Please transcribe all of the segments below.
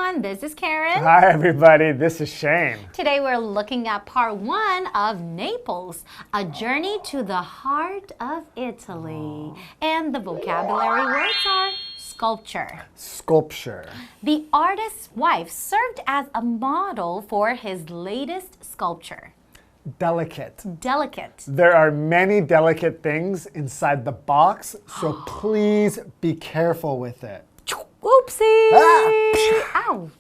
everyone, this is Karen. Hi everybody, this is Shane. Today we're looking at part 1 of Naples, a journey to the heart of Italy. And the vocabulary words are sculpture. Sculpture. The artist's wife served as a model for his latest sculpture. Delicate. Delicate. There are many delicate things inside the box, so please be careful with it. Oopsie! Ah. Ow!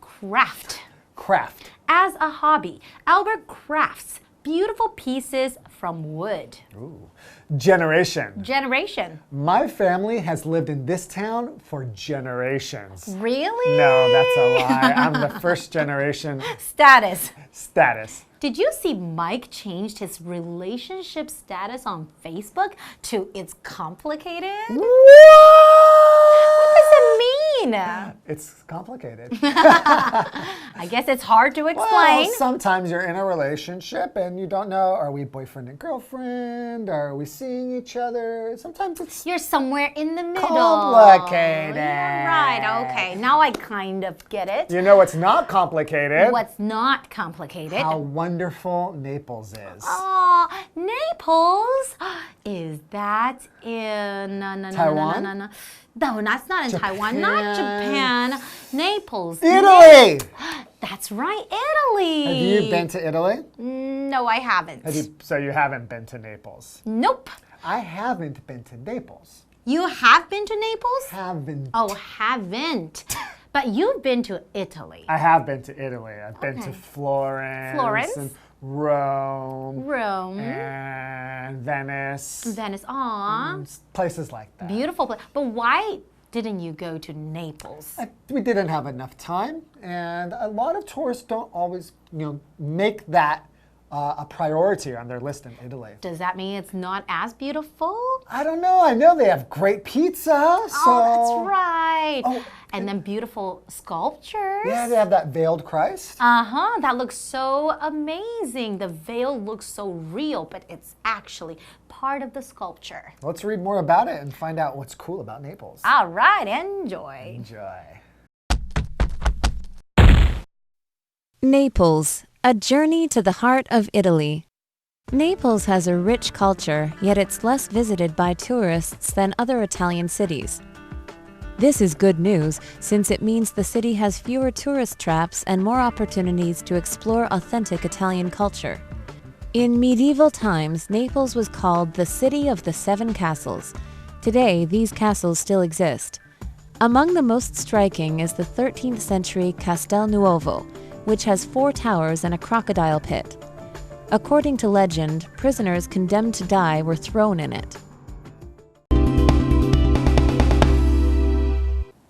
Craft. Craft. As a hobby, Albert crafts beautiful pieces from wood. Ooh. Generation. Generation. My family has lived in this town for generations. Really? No, that's a lie. I'm the first generation. Status. Status. Did you see Mike changed his relationship status on Facebook to it's complicated? What? What does it mean? It's complicated. I guess it's hard to explain. Well, sometimes you're in a relationship and you don't know, are we boyfriend and girlfriend? Are we seeing each other? Sometimes it's You're somewhere in the middle. complicated. You're right, okay. Now I kind of get it. You know what's not complicated? What's not complicated? How wonderful Naples is. Oh, Naples? Is that in Taiwan? No, that's not in Taiwan. Not Japan. Naples. Italy! That's right, Italy. Have you been to Italy? No, I haven't. So you haven't been to Naples? Nope. I haven't been to Naples. You have been to Naples? Haven't. Oh, haven't. But you've been to Italy. I have been to Italy. I've been to Okay. Florence. Florence? And Rome. Rome. And Venice. Venice. Aw. Places like that. Beautiful place. But why didn't you go to Naples? We didn't have enough time, and a lot of tourists don't always, make that a priority on their list in Italy. Does that mean it's not as beautiful? I don't know. I know they have great pizza. Oh, that's right. Oh, and then beautiful sculptures. Yeah, they have that veiled Christ. Uh-huh. That looks so amazing. The veil looks so real, but it's actually part of the sculpture. Let's read more about it and find out what's cool about Naples. All right, enjoy. Enjoy. Naples, a journey to the heart of Italy. Naples has a rich culture, yet it's less visited by tourists than other Italian cities. This is good news, since it means the city has fewer tourist traps and more opportunities to explore authentic Italian culture. In medieval times, Naples was called the City of the Seven Castles. Today, these castles still exist. Among the most striking is the 13th century Castel Nuovo, which has 4 towers and a crocodile pit. According to legend, prisoners condemned to die were thrown in it.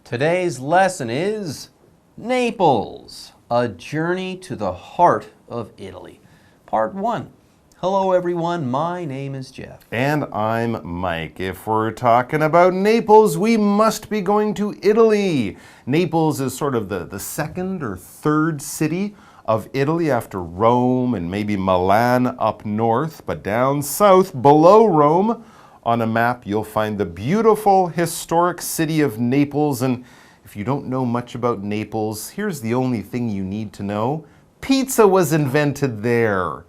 Today's lesson is Naples, a journey to the heart of Italy. Part 1. Hello everyone, my name is Jeff. And I'm Mike. If we're talking about Naples, we must be going to Italy. Naples is sort of the second or third city of Italy after Rome and maybe Milan up north, but down south below Rome on a map you'll find the beautiful historic city of Naples. And if you don't know much about Naples, here's the only thing you need to know. Pizza was invented there.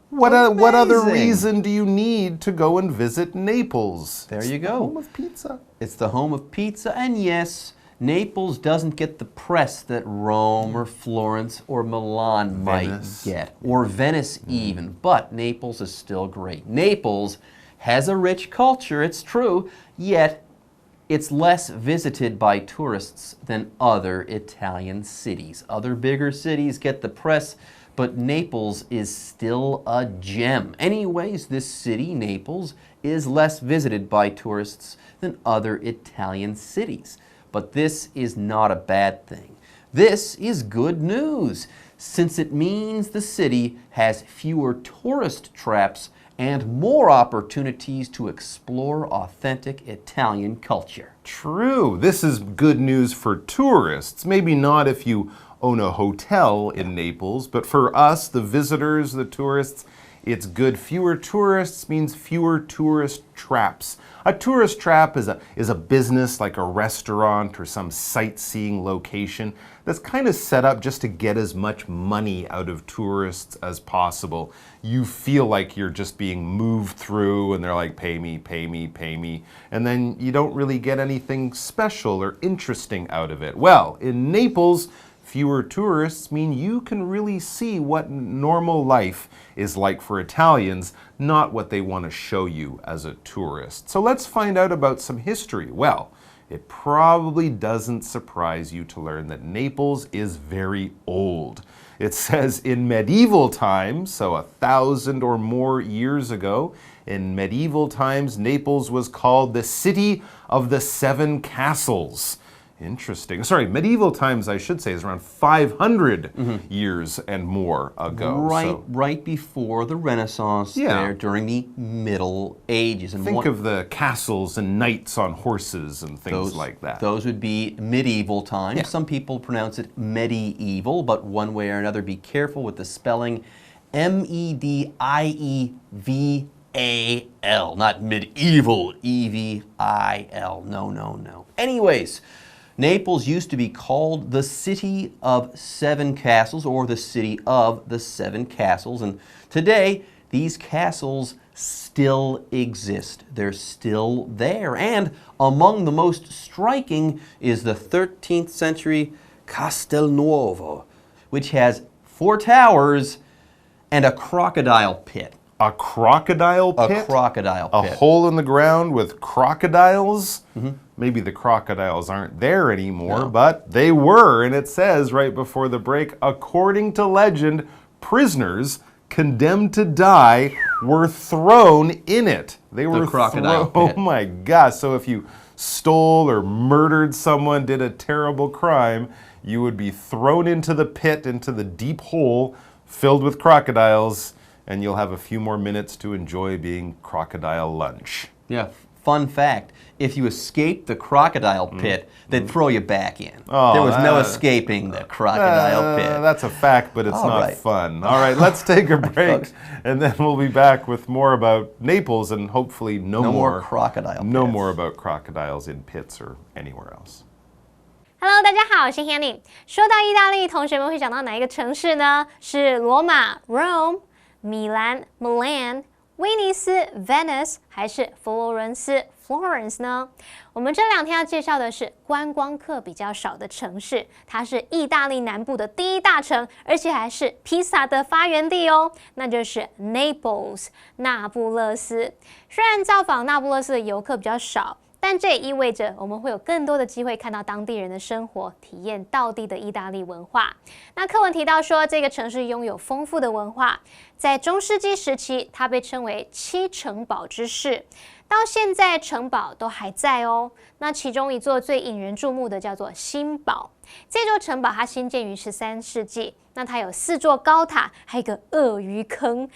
What other Amazing. reason do you need to go and visit Naples? There you It's the go. home of pizza. It's the home of pizza, and yes, Naples doesn't get the press that Rome or Florence or Milan Venice. might get, or Venice even, but Naples is still great. Naples has a rich culture, it's true, yet it's less visited by tourists than other Italian cities. Other bigger cities get the press, but Naples is still a gem. Anyways, this city, Naples, is less visited by tourists than other Italian cities. But this is not a bad thing. This is good news, since it means the city has fewer tourist traps and more opportunities to explore authentic Italian culture. True. This is good news for tourists. Maybe not if you own a hotel in Naples, but for us, the visitors, the tourists, It's good. Fewer tourists means fewer tourist traps. A tourist trap is a business like a restaurant or some sightseeing location that's kind of set up just to get as much money out of tourists as possible. You feel like you're just being moved through and they're like, pay me, pay me, pay me. And then you don't really get anything special or interesting out of it. Well, in Naples, fewer tourists mean you can really see what normal life is like for Italians, not what they want to show you as a tourist. So let's find out about some history. Well, it probably doesn't surprise you to learn that Naples is very old. It says in medieval times, so 1,000 or more years ago, in medieval times, Naples was called the City of the Seven Castles. Interesting. Sorry, medieval times, I should say, is around 500 years and more ago. Right before the Renaissance, there during the Middle Ages. And think of the castles and knights on horses and things like that. Those would be medieval times. Yeah. Some people pronounce it medieval, but one way or another, be careful with the spelling. M-E-D-I-E-V-A-L, not medieval, E-V-I-L. No, no, no. Anyways, Naples used to be called the City of Seven Castles, or the City of the Seven Castles, and today these castles still exist. They're still there, and among the most striking is the 13th century Castelnuovo, which has 4 towers and a crocodile pit. A crocodile pit? A crocodile pit. A hole in the ground with crocodiles? Maybe the crocodiles aren't there anymore, but they were. And it says right before the break, according to legend, prisoners condemned to die were thrown in it. They were crocodile thrown. pit. Oh my gosh. So if you stole or murdered someone, did a terrible crime, you would be thrown into the pit, into the deep hole filled with crocodiles, and you'll have a few more minutes to enjoy being crocodile lunch. Yeah, fun fact, if you escaped the crocodile pit, they'd throw you back in. Oh, there was no escaping the crocodile pit. That's a fact, but it's not fun. All right, let's take a break, and then we'll be back with more about Naples and hopefully no more crocodile no pits. more about crocodiles in pits or anywhere else. Hello， 大家好，我是 Hanny。说到意大利，同学们会想到哪一个城市呢？是罗马 （Rome）、米兰 （Milan）、威尼斯 （Venice） 还是佛罗伦斯 （Florence） 呢？我们这2天要介绍的是观光客比较少的城市，它是意大利南部的第1大城，而且还是披萨的发源地哦，那就是 Naples 那不勒斯。虽然造访那不勒斯的游客比较少，但这也意味着我们会有更多的机会看到当地人的生活，体验道地的意大利文化。那课文提到说，这个城市拥有丰富的文化，在中世纪时期，它被称为7城堡之市，到现在城堡都还在哦。那其中一座最引人注目的叫做新堡，这座城堡它兴建于13世纪，那它有4座高塔，还有一个鳄鱼坑。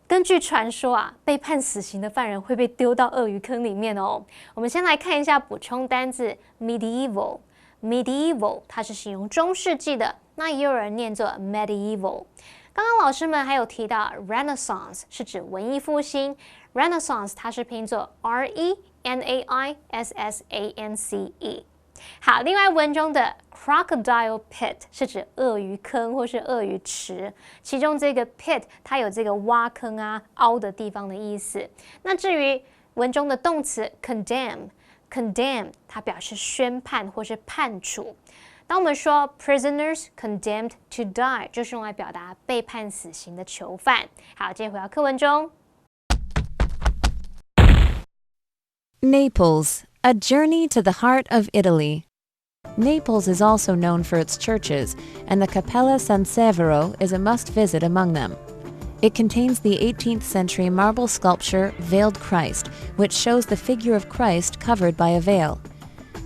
根据传说啊，被判死刑的犯人会被丢到鳄鱼坑里面哦。我们先来看一下补充单字 medieval。medieval 它是形容中世纪的，那也有人念作 medieval。刚刚老师们还有提到 Renaissance 是指文艺复兴 ，Renaissance 它是拼作 R-E-N-A-I-S-S-A-N-C-E。好，另外文中的 crocodile pit 是指鳄鱼坑或是鳄鱼池，其中这个 pit 它有这个挖坑啊、凹的地方的意思。那至于文中的动词 condemn 它表示宣判或是判处。当我们说 prisoners condemned to die， 就是用来表达被判死刑的囚犯。好，接着回到课文中。Naples, a journey to the heart of Italy. Naples is also known for its churches, and the Cappella San Severo is a must-visit among them. It contains the 18th century marble sculpture Veiled Christ, which shows the figure of Christ covered by a veil.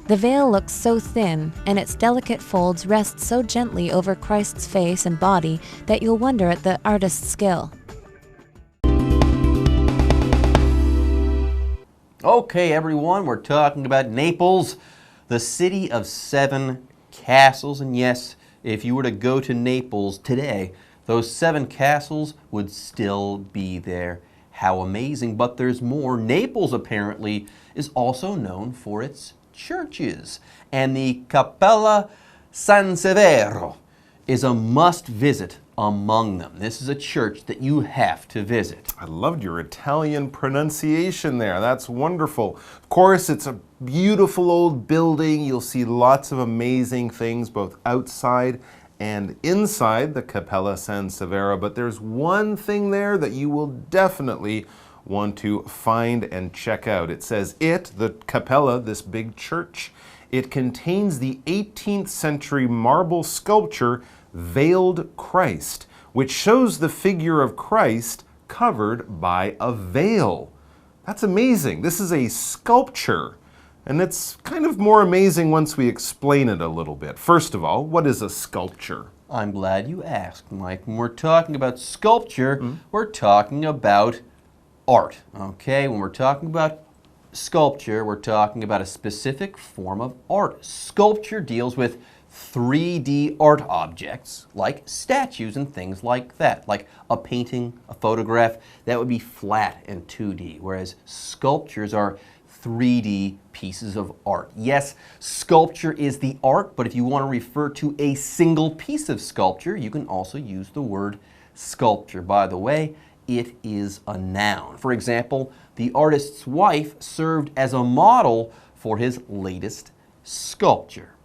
The veil looks so thin, and its delicate folds rest so gently over Christ's face and body that you'll wonder at the artist's skill. Okay, everyone, we're talking about Naples, the city of 7 castles. And yes, if you were to go to Naples today, those 7 castles would still be there. How amazing, but there's more. Naples apparently is also known for its churches, and the Cappella San Severo is a must-visit among them. This is a church that you have to visit. I loved your Italian pronunciation there. That's wonderful. Of course, it's a beautiful old building. You'll see lots of amazing things both outside and inside the Cappella San Severo, but there's one thing there that you will definitely want to find and check out. It says the Cappella, this big church, it contains the 18th century marble sculpture Veiled Christ, which shows the figure of Christ covered by a veil. That's amazing. This is a sculpture, and it's kind of more amazing once we explain it a little bit. First of all, what is a sculpture? I'm glad you asked, Mike. When we're talking about sculpture, we're talking about art, okay? When we're talking about sculpture, we're talking about a specific form of art. Sculpture deals with 3D art objects like statues and things like that, like a painting, a photograph, that would be flat and 2D, whereas sculptures are 3D pieces of art. Yes, sculpture is the art, but if you want to refer to a single piece of sculpture, you can also use the word sculpture. By the way, it is a noun. For example, the artist's wife served as a model for his latest sculpture.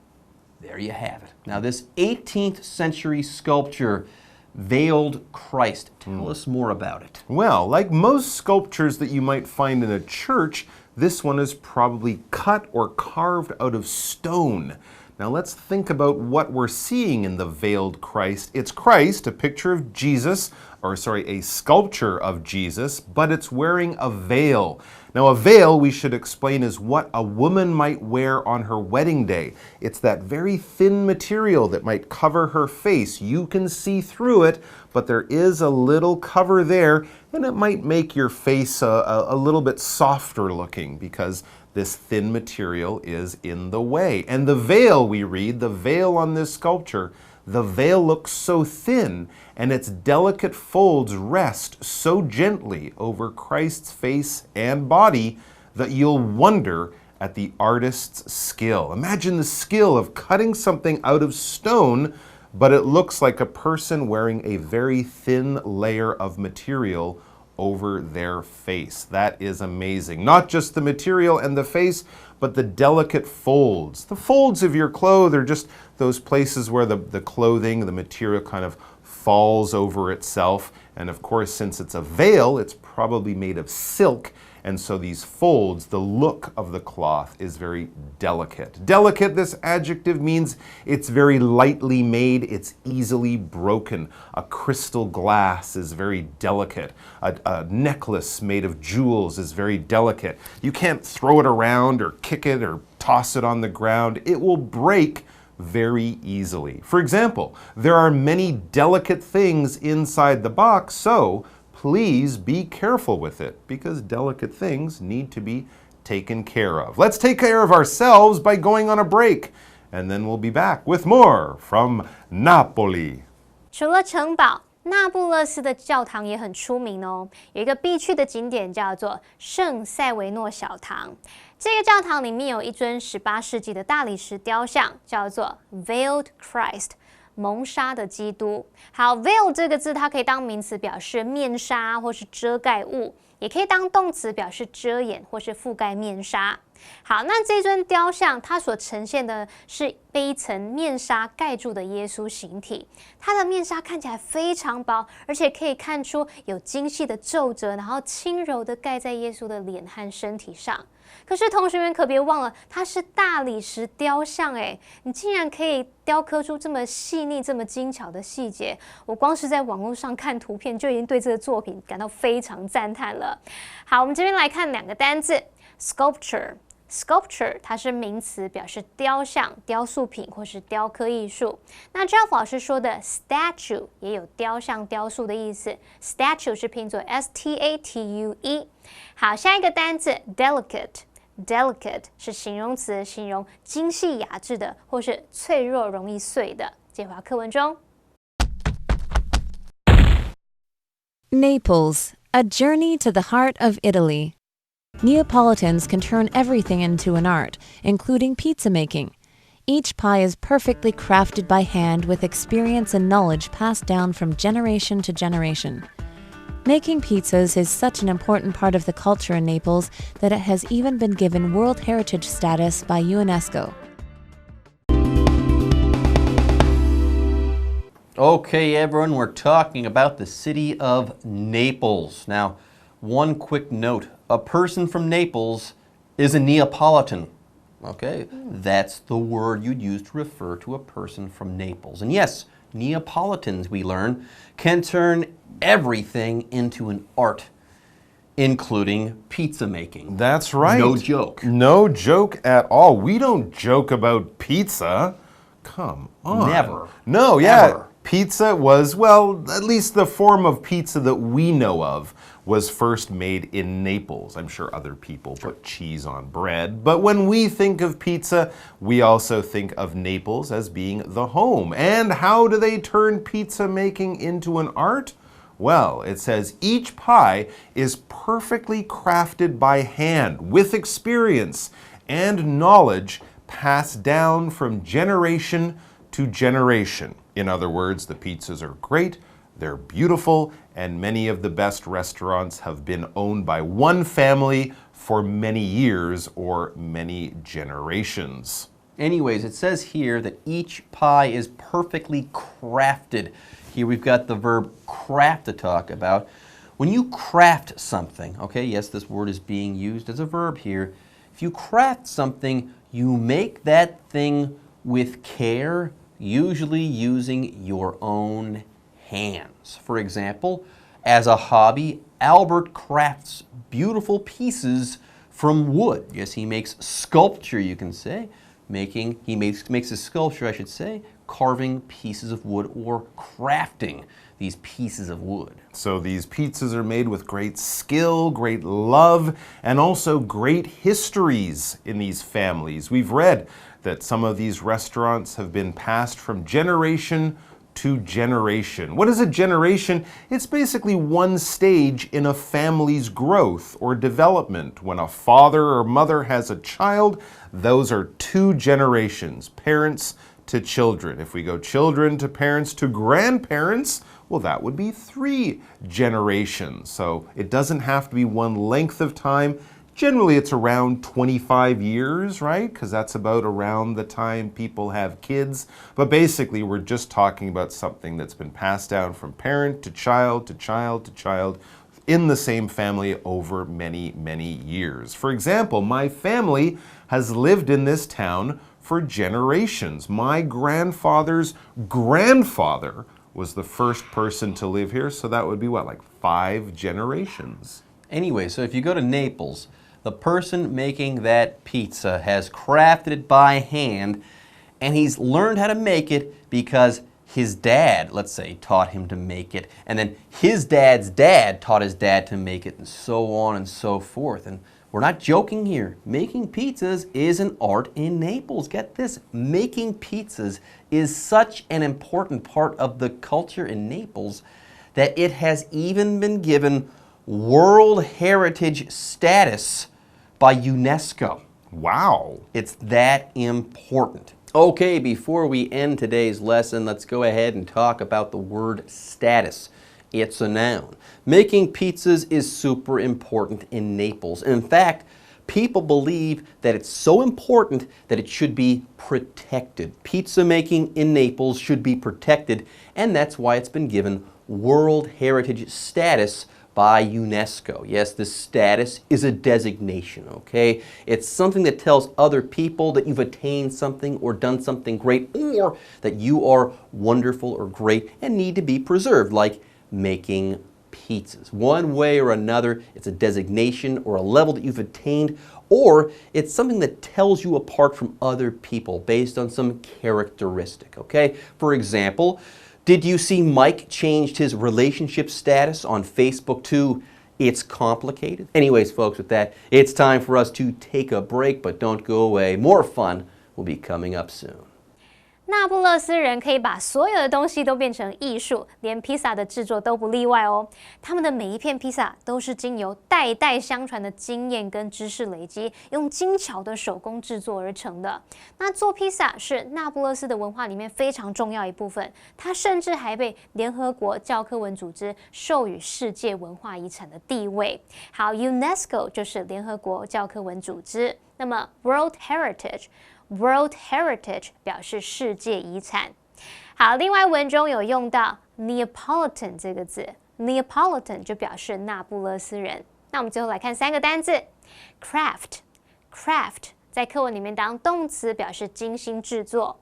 There you have it. Now, this 18th century sculpture, Veiled Christ, tell us more about it. Well, like most sculptures that you might find in a church, this one is probably cut or carved out of stone. Now let's think about what we're seeing in the Veiled Christ. It's Christ, a picture of Jesus, a sculpture of Jesus, but it's wearing a veil. Now a veil, we should explain, is what a woman might wear on her wedding day. It's that very thin material that might cover her face. You can see through it, but there is a little cover there, and it might make your face a little bit softer looking because this thin material is in the way. And the veil, we read, the veil on this sculpture, the veil looks so thin and its delicate folds rest so gently over Christ's face and body that you'll wonder at the artist's skill. Imagine the skill of cutting something out of stone, but it looks like a person wearing a very thin layer of material over their face. That is amazing. Not just the material and the face, but the delicate folds. The folds of your clothes are just those places where the clothing, the material kind of falls over itself. And of course, since it's a veil, it's probably made of silk. And so these folds, the look of the cloth is very delicate. Delicate, this adjective means it's very lightly made, it's easily broken. A crystal glass is very delicate. A necklace made of jewels is very delicate. You can't throw it around or kick it or toss it on the ground. It will break very easily. For example, there are many delicate things inside the box, so please be careful with it because delicate things need to be taken care of. Let's take care of ourselves by going on a break, and then we'll be back with more from Napoli. 除了城堡，那不勒斯的教堂也很出名哦。有一个必去的景点叫做圣塞维诺小堂。这个教堂里面有一尊18世纪的大理石雕像，叫做 Veiled Christ。蒙纱的基督。好 ，veil 这个字它可以当名词表示面纱或是遮盖物，也可以当动词表示遮掩或是覆盖面纱。好，那这尊雕像它所呈现的是被一层面纱盖住的耶稣形体，它的面纱看起来非常薄，而且可以看出有精细的皱褶，然后轻柔的盖在耶稣的脸和身体上。可是同学们可别忘了，它是大理石雕像诶，你竟然可以雕刻出这么细腻、这么精巧的细节，我光是在网络上看图片就已经对这个作品感到非常赞叹了。好，我们这边来看2个单字 ，sculpture。Sculpture 它是名词，表示雕像、雕塑品或是雕刻艺术。那 Jeff 老师说的 statue 也有雕像、雕塑的意思 ，statue 是拼作 S-T-A-T-U-E。好，下一个单字 delicate。Delicate 是形容词，形容精细雅致的，或是脆弱容易碎的。接回到课文中。Naples, a journey to the heart of Italy. Neapolitans can turn everything into an art, including pizza making. Each pie is perfectly crafted by hand with experience and knowledge passed down from generation to generation. Making pizzas is such an important part of the culture in Naples that it has even been given World Heritage status by UNESCO. Okay, everyone, we're talking about the city of Naples. Now, one quick note. A person from Naples is a Neapolitan. Okay, that's the word you'd use to refer to a person from Naples. And yes, Neapolitans, we learn, can turn everything into an art, including pizza making. That's right. No joke. No joke at all. We don't joke about pizza. Come on. Never. No, yeah. Ever. Pizza was, well, at least the form of pizza that we know of was first made in Naples. I'm sure other people put cheese on bread, but when we think of pizza, we also think of Naples as being the home. And how do they turn pizza making into an art? Well, it says each pie is perfectly crafted by hand with experience and knowledge passed down from generation to generation. In other words, the pizzas are great, they're beautiful, and many of the best restaurants have been owned by one family for many years or many generations. Anyways, it says here that each pie is perfectly crafted. Here we've got the verb craft to talk about. When you craft something, okay, yes, this word is being used as a verb here. If you craft something, you make that thing with care, usually using your own hands. For example, as a hobby, Albert crafts beautiful pieces from wood. Yes, he makes sculpture, you can say. He makes a sculpture, I should say, carving pieces of wood or crafting these pieces of wood. So these pizzas are made with great skill, great love, and also great histories in these families. We've read that some of these restaurants have been passed from generation to generation. What is a generation? It's basically one stage in a family's growth or development. When a father or mother has a child, those are two generations, parents to children. If we go children to parents to grandparents, well, that would be 3 generations. So it doesn't have to be one length of time. Generally, it's around 25 years, right? Because that's about around the time people have kids. But basically, we're just talking about something that's been passed down from parent to child to child to child in the same family over many, many years. For example, my family has lived in this town for generations. My grandfather's grandfather was the first person to live here, so that would be what, like 5 generations? Anyway, so if you go to Naples, the person making that pizza has crafted it by hand, and he's learned how to make it because his dad, let's say, taught him to make it, and then his dad's dad taught his dad to make it, and so on and so forth. And we're not joking here. Making pizzas is an art in Naples. Get this, making pizzas is such an important part of the culture in Naples that it has even been given World Heritage status by UNESCO. Wow. It's that important. Okay, before we end today's lesson, let's go ahead and talk about the word status. It's a noun. Making pizzas is super important in Naples. In fact, people believe that it's so important that it should be protected. Pizza making in Naples should be protected, and that's why it's been given World Heritage status by UNESCO. Yes, this status is a designation, okay? It's something that tells other people that you've attained something or done something great, or that you are wonderful or great and need to be preserved, like making pizzas. One way or another, it's a designation or a level that you've attained, or it's something that tells you apart from other people based on some characteristic, okay? For example, did you see Mike changed his relationship status on Facebook to "it's complicated"? Anyways, folks, with that, it's time for us to take a break, but don't go away. More fun will be coming up soon. 那不勒斯人可以把所有的东西都变成艺术，连披萨的制作都不例外哦。他们的每一片披萨都是经由代代相传的经验跟知识累积，用精巧的手工制作而成的。那做披萨是那不勒斯的文化里面非常重要一部分，它甚至还被联合国教科文组织授予世界文化遗产的地位。好 ，UNESCO 就是联合国教科文组织。那么 World Heritage 表示世界遗产。好，另外文中有用到 Neapolitan 这个字 ，Neapolitan 就表示那不勒斯人。那我们最后来看3个单字 ，Craft 在课文里面当动词表示精心制作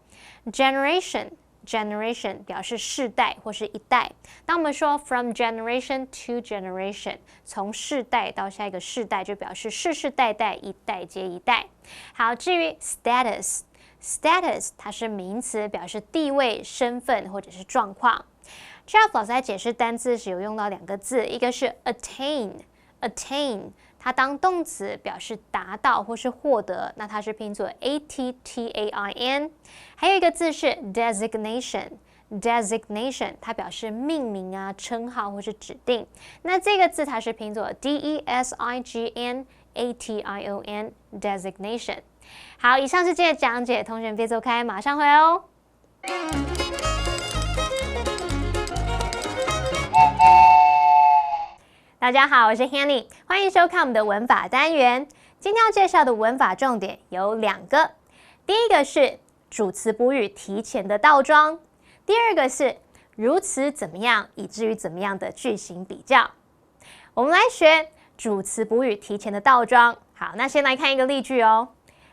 ，Generation 表示世代或是一代。当我们说 from generation to generation， 从世代到下一个世代，就表示世世代代，一代接一代。好，至于 status 它是名词，表示地位、身份或者是状况。Jeff 老师在解释单字时有用到2个字，一个是 attain， 它当动词表示达到或是获得，那它是拼作 attain。还有一个字是 designation， 它表示命名啊、称号或是指定。那这个字它是拼作 designation designation。好，以上是今天的讲解，同学们别走开，马上回来哦。大家好，我是 Hanny， 欢迎收看我们的文法单元。今天要介绍的文法重点有2个，第一个是主词补语提前的倒装，第二个是如此怎么样以至于怎么样的句型比较。我们来学主词补语提前的倒装。好，那先来看一个例句哦。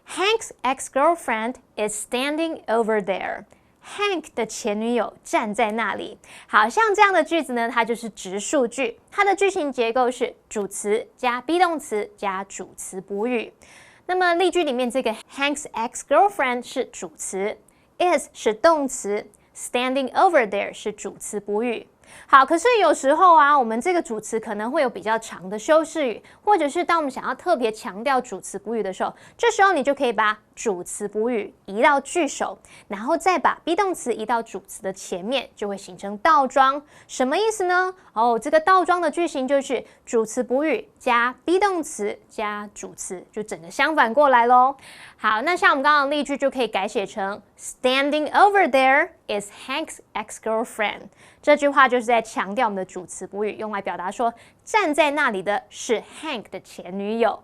Hank's ex-girlfriend is standing over there。Hank 的前女友站在那里。好，像这样的句子呢，它就是直述句，它的句型结构是主词加 be 动词加主词补语。那么例句里面这个 Hank's ex-girlfriend 是主词 ，is 是动词 ，standing over there 是主词补语。好，可是有时候啊，我们这个主词可能会有比较长的修饰语，或者是当我们想要特别强调主词补语的时候，这时候你就可以把主词补语移到句首，然后再把 be 动词移到主词的前面，就会形成倒装。什么意思呢？这个倒装的句型就是主词补语加 be 动词加主词，就整个相反过来咯。好，那像我们刚刚的例句就可以改写成 Standing over there is Hank's ex-girlfriend。这句话就是在强调我们的主词补语，用来表达说站在那里的是 Hank 的前女友。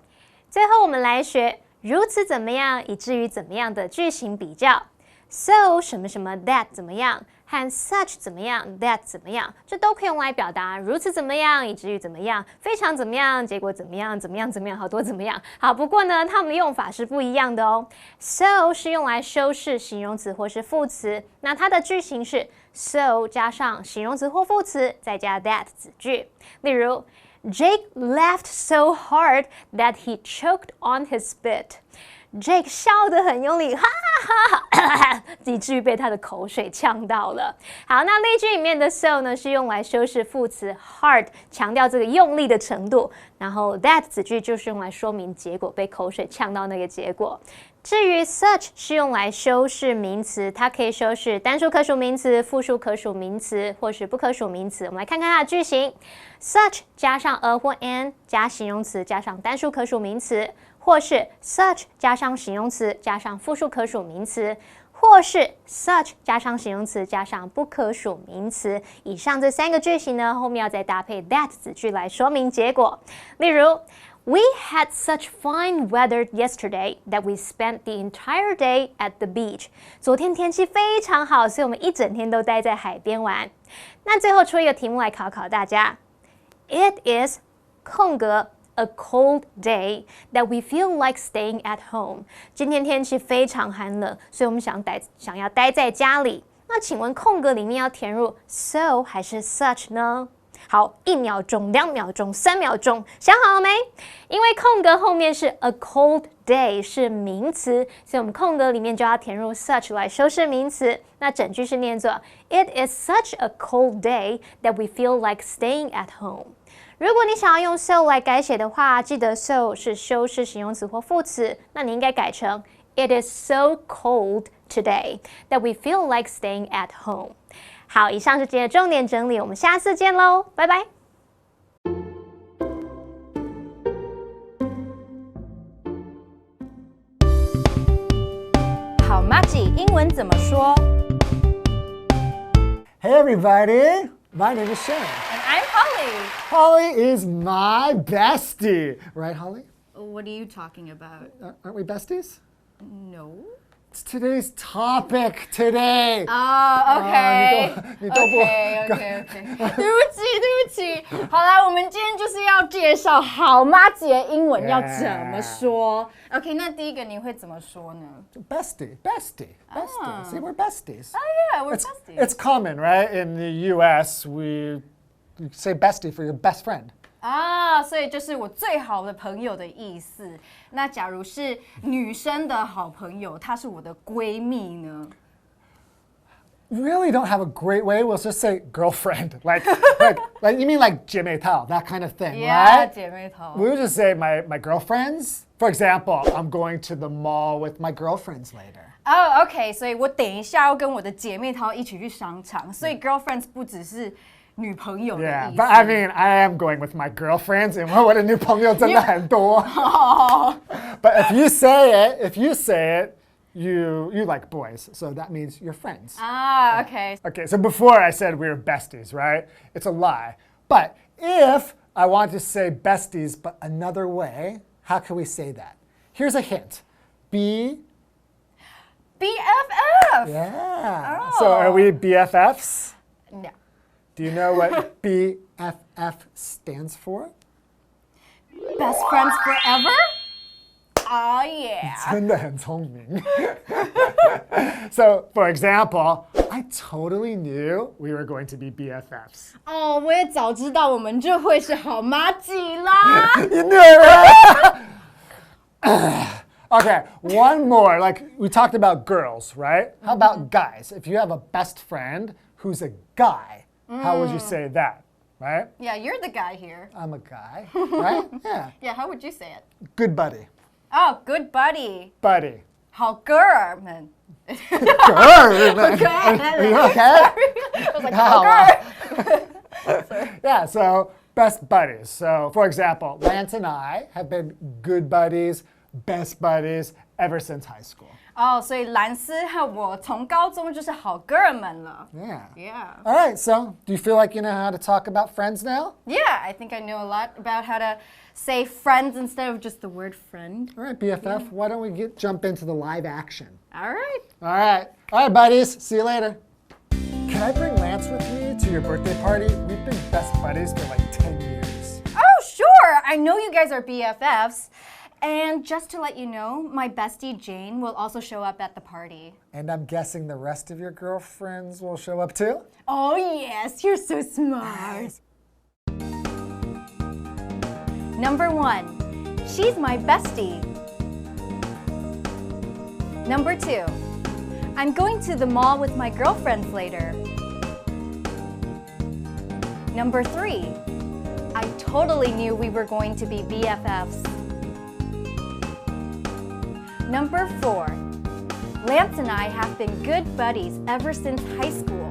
最后我们来学如此怎么样以至于怎么样的句型比较。So 什么什么 that 怎么样和 such 怎么样 that 怎么样，这都可以用来表达如此怎么样以至于怎么样，非常怎么样，结果怎么样，怎么样怎么样，好多怎么样。好，不过呢，它们的用法是不一样的哦。So 是用来修饰形容词或是副词，那它的句型是 so 加上形容词或副词，再加 that 子句。例如 Jake laughed so hard that he choked on his spit。Jake 笑得很用力，哈哈哈，以至于被他的口水呛到了。好，那例句里面的 so 呢，是用来修饰副词 hard， 强调这个用力的程度。然后 that 子句就是用来说明结果，被口水呛到那个结果。至于 such 是用来修饰名词，它可以修饰单数可数名词、复数可数名词或是不可数名词。我们来看看它的句型 ：such 加上 a 或 an 加形容词加上单数可数名词。或是 such 加上形容词加上复数可数名词，或是 such 加上形容词加上不可数名词。以上这3个句型呢，后面要再搭配 that 子句来说明结果。例如 We had such fine weather yesterday that we spent the entire day at the beach. 昨天天气非常好，所以我们一整天都待在海边玩。那最后出一个题目来考考大家 ：It is 空格。A cold day that we feel like staying at home. 今天天气非常寒冷，所以我们想要待在家里。那请问空格里面要填入 so 还是 such 呢？好，1秒钟、2秒钟、3秒钟，想好了没？因为空格后面是 a cold day 是名词，所以我们空格里面就要填入 such 来修饰名词。那整句是念作 It is such a cold day that we feel like staying at home. 如果你想要用 so 来改写的话，记得 so 是修饰形容词或副词，那你应该改成 It is so cold today that we feel like staying at home. 好，以上是今天的重点整理，我们下次见喽，拜拜。好麻吉，英文怎么说 Hey everybody, my name is Shane. And I'm Holly. Holly is my bestie. Right, Holly? What are you talking about? Aren't we besties? No. It's today's topic today. Oh, okay. 你都不 OK。对不起。好啦，我们今天就是要介绍好麻吉的英文要怎么说。OK， 那第一个你会怎么说呢 Bestie. See, we're besties. Oh yeah, we're besties. It's common, right? In the U.S., we say bestie for your best friend. 啊，所以就是我最好的朋友的意思。那假如是女生的好朋友，她是我的闺蜜呢？ Really don't have a great way. We'll just say girlfriend, like you mean like 姐妹淘, that kind of thing, Yeah, right? 姐妹淘。 We would just say my girlfriends. For example, I'm going to the mall with my girlfriends later. 哦 ，OK， 所以我等一下要跟我的姐妹淘一起去商场，所以 girlfriends 不只是女朋友的 Yeah, 意 but 思。 I mean, I am going with my girlfriends, and 我的女朋友真的很多。But if you say it, you like boys, so that means you're friends. 啊 ，OK， Okay, so before I said we were besties, right? It's a lie. But if I want to say besties, but another way, how can we say that? Here's a hint. BFF。 Yeah. So are we BFFs? No. Do you know what BFF stands for? Best friends forever? Oh yeah. 真的很聪明。So, for example, I totally knew we were going to be BFFs. 哦，我也早知道我们就会是好麻吉啦。 You knew it, right? Okay, one more. Like we talked about girls, right? How about guys? If you have a best friend who's a guy, how would you say that? Right? Yeah, you're the guy here. I'm a guy, right? Yeah. Yeah, how would you say it? Good buddy. Oh, good buddy. Buddy. 好哥们。 Good. Are you okay? I was like, 好哥。 Yeah, so best buddies. So, for example, Lance and I have been good buddies, best buddies ever since high school. 哦，所以兰斯和我从高中就是好哥们了。 Yeah. Yeah. All right, so do you feel like you know how to talk about friends now? Yeah, I think I know a lot about how to say friends instead of just the word friend. All right, BFF, why don't we jump into the live action? All right. All right, buddies. See you later. Can I bring Lance with me to your birthday party? We've been best buddies for like 10 years. Oh, sure. I know you guys are BFFs. And just to let you know, my bestie Jane will also show up at the party. And I'm guessing the rest of your girlfriends will show up too? Oh, yes. You're so smart. Number 1. She's my bestie. Number 2. I'm going to the mall with my girlfriends later. Number 3. I totally knew we were going to be BFFs. Number 4. Lance and I have been good buddies ever since high school.